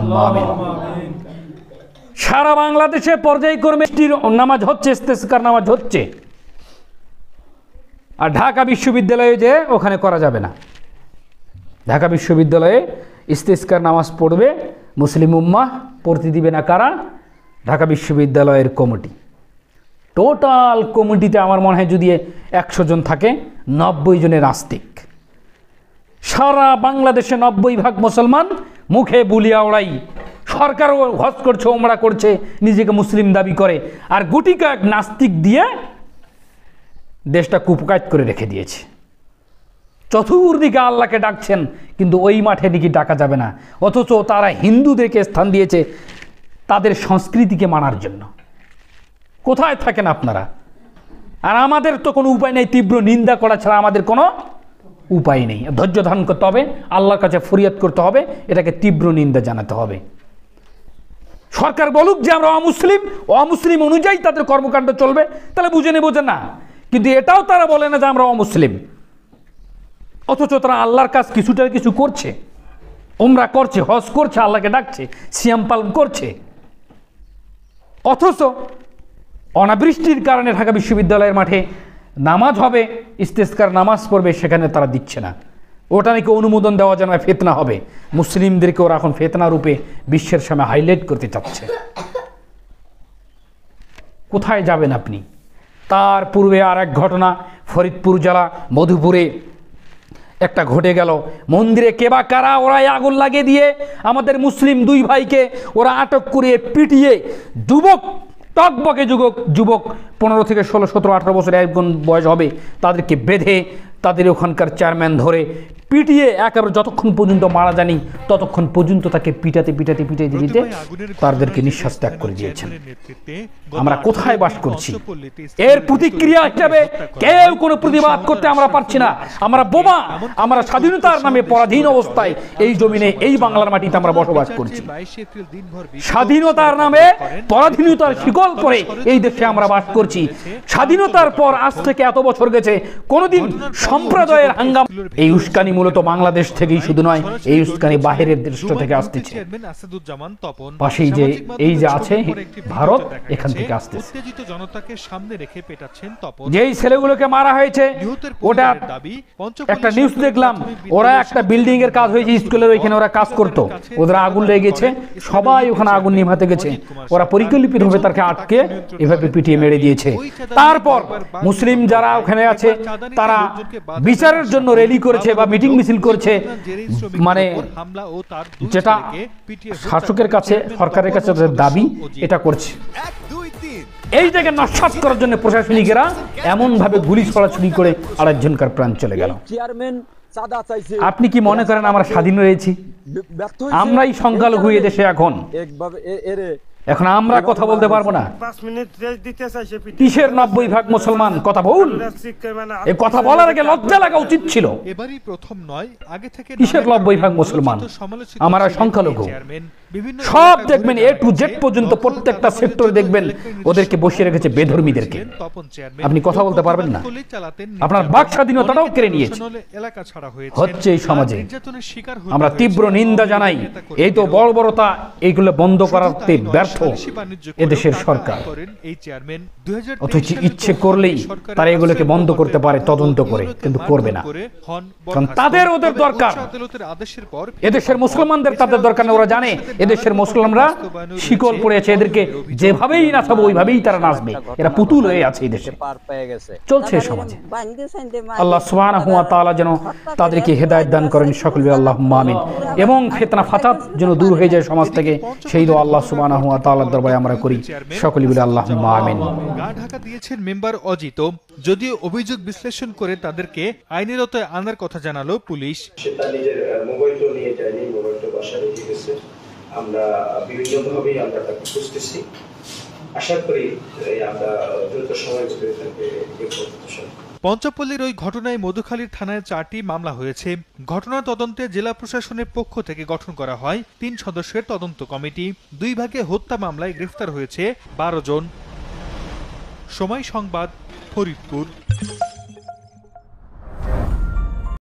আল্লাহুম্মা আমিন। সারা বাংলাদেশে পর্যায়ক্রমে নামাজ হচ্ছে, ইস্তেসকার নামাজ হচ্ছে, আর ঢাকা বিশ্ববিদ্যালয়ে যে ওখানে করা যাবে না। ঢাকা বিশ্ববিদ্যালয়ে ইস্তেসকার নামাজ পড়বে মুসলিম উম্মাহ, পড়তে দিবে না কারা? ঢাকা বিশ্ববিদ্যালয়ের কমিটি। টোটাল কমিটিতে আমার মনে হয় যদি 100 জন থাকে, 90 জনের নাস্তিক। সারা বাংলাদেশে 90% মুসলমান, মুখে বুলিয়া ওড়াই। সরকারও হজ করছে, ওমরা করছে, নিজেকে মুসলিম দাবি করে, আর গুটি কয়েক নাস্তিক দিয়ে দেশটা কুপকাত করে রেখে দিয়েছে। চতুর্দিকে আল্লাহকে ডাকছেন, কিন্তু ওই মাঠে নাকি ডাকা যাবে না, অথচ তারা হিন্দুদেরকে স্থান দিয়েছে তাদের সংস্কৃতিকে মানার জন্য। কোথায় থাকেন আপনারা? আর আমাদের তো কোনো উপায় নেই, তীব্র নিন্দা করা ছাড়া আমাদের কোনো উপায় নেই। ধৈর্য ধারণ করতে হবে, আল্লাহর কাছে ফরিয়াদ করতে হবে, এটাকে তীব্র নিন্দা জানাতে হবে। সরকার বলুক যে আমরা অমুসলিম, অমুসলিম অনুযায়ী তাদের কর্মকাণ্ড চলবে, তাহলে বুঝে নেব যে না। কিন্তু এটাও তারা বলে না যে আমরা অমুসলিম, অথচ তারা আল্লাহর কাজ কিছুটা কিছু করছে, ওমরা করছে, হজ করছে, আল্লাহকে ডাকছে, সিয়াম পালন করছে। অথচ অনাবৃষ্টির কারণে ঢাকা বিশ্ববিদ্যালয়ের মাঠে নামাজ হবে, ইস্তেসকার নামাজ পড়বে, সেখানে তারা দিচ্ছে না। ওটা নাকি অনুমোদন দেওয়া যেন ফিতনা হবে, মুসলিমদেরকে ওরা এখন ফিতনা রূপে বিশ্বের সামনে হাইলাইট করতে চাচ্ছে। কোথায় যাবেন আপনি? তার পূর্বে আর এক ঘটনা ফরিদপুর জেলা মধুপুরে একটা ঘটে গেল। মন্দিরে কেবা কারা ওরাই আগুন লাগিয়ে দিয়ে আমাদের মুসলিম 2 ভাইকে ওরা আটক করিয়ে পিটিয়ে, যুবক টকবকে যুবক 15 থেকে 16, 17, 18 বছর একজন বয়স হবে, তাদেরকে বেঁধে তাদের ওখানকার চেয়ারম্যান ধরে পিটিয়ে একেবারে যতক্ষণ পর্যন্ত মারা যায়নি ততক্ষণ পর্যন্ত তাকে পিটাতে দিতে তাদেরকে নিঃশ্বাস ত্যাগ করে দিয়েছেন। আমরা কোথায় বাস করছি? এর প্রতিক্রিয়া হিসেবে কেউ কোনো প্রতিবাদ করতে আমরা পারছি না। আমরা বোমা, আমরা স্বাধীনতার নামে পরাধীন অবস্থায় এই জমিনে, এই বাংলার মাটিতে আমরা বসবাস করছি। স্বাধীনতার নামে পরাধীনতার শিকল পরে এই দেশে আমরা বাস করছি। স্বাধীনতার পর আজ থেকে এত বছর গেছে, কোনোদিন সম্প্রদায়ের হাঙ্গামা, এই উস্কানি মূলত বাংলাদেশ থেকেই শুধু নয়, এই উস্কানি বাহিরের দেশ থেকে আসতেছে। পাশেই যে এই যে আছে ভারত, এখান থেকে আসতেছে। যেই ছেলেগুলোকে মারা হয়েছে, ওটা একটা নিউজ দেখলাম, ওরা একটা বিল্ডিং এর কাজ হয়েছে স্কুলের ওইখানে, ওরা কাজ করতো, ওদের আগুন লেগে গেছে, সবাই ওখানে আগুন নিভাতে গেছে, ওরা পরিকল্পিতভাবে তাকে আটকে এভাবে পিটিয়ে মেরে দিয়েছে। তারপর মুসলিম যারা ওখানে আছে তারা বিচারের জন্য র্যালি করেছে বা মিটিং মিছিল করছে, মানে যেটা শাসকের কাছে, সরকারের কাছে দাবি, এটা করছে। এই জায়গায় নস্যাৎ করার জন্য প্রশাসনিকেরা এমন ভাবে গুলি ছড়াছড়ি করে আরেকজনকার প্রাণ চলে গেল। আপনি কি মনে করেন আমরা স্বাধীন রয়েছি? আমরাই সংখ্যালঘু দেশে এখন আমরা কথা বলতে পারবো না? কিসের 90% মুসলমান? কথা বল। এই কথা বলার আগে লজ্জা লাগা উচিত ছিল। এবারই প্রথম নয়, আগে থেকে কিসের 90% মুসলমান? আমরা সংখ্যালঘু। সব দেখবেন A to Z পর্যন্ত প্রত্যেকটা সেক্টরে দেখবেন ওদেরকে বসিয়ে রেখেছে বেধর্মীদেরকে। আপনি কথা বলতে পারবেন না, আপনার বাক স্বাধীনতাটাও কেড়ে নিয়েছে। হচ্ছে এই সমাজে, আমরা তীব্র নিন্দা জানাই। এই তো বর্বরতা, এইগুলো বন্ধ করাতে ব্যর্থ এদেশের সরকার। অথচ ইচ্ছে করলেই তারা এগুলোকে বন্ধ করতে পারে তদন্ত করে, কিন্তু করবে না। কারণ তাদের ওদের দরকার, এদেশের মুসলমানদের তাদের দরকার না। ওরা জানে এদেশের মুসলমানরা শিকল পড়ে আছে, এদেরকে যেভাবেই নাচাবো ওইভাবেই তারা নাচবে। এরা পুতুল হয়ে আছে এই দেশে, চলছে সমাজে। আল্লাহ সুবহানাহু ওয়া তাআলা যেন তাদেরকে হেদায়েত দান করেন, সকলে আল্লাহুম্মা আমিন। এবং ফিতনা ফাসাদ যেন দূর হয়ে যায় সমাজ থেকে, সেই দোয়া আল্লাহ সুবহানাহু ওয়া তাআলার দরবারে আমরা করি, সকলে বলি আল্লাহুম্মা আমিন। গা ঢাকা দিয়েছেন মেম্বার অজিত, যদিও অভিযোগ বিশ্লেষণ করে তাদেরকে আইনের আওতায় আনার কথা জানালো পুলিশ। সেটা নিজের মোবাইলটা নিয়ে যায়নি, মোবাইলটা বাসায় রেখে গেছে। আমরা বিভিন্নভাবেই আমরা তাকে খুঁজতেছি, আশা করি আমরা দ্রুত সময়ের ভিতরে তাকে পঞ্চপল্লীর ওই ঘটনায় মধুখালীর থানায় 4টি মামলা হয়েছে। ঘটনা তদন্তে জেলা প্রশাসনের পক্ষ থেকে গঠন করা হয় 3 সদস্যের তদন্ত কমিটি। 2 ভাগে হত্যা মামলায় গ্রেফতার হয়েছে 12 জন। সময় সংবাদ, ফরিদপুর।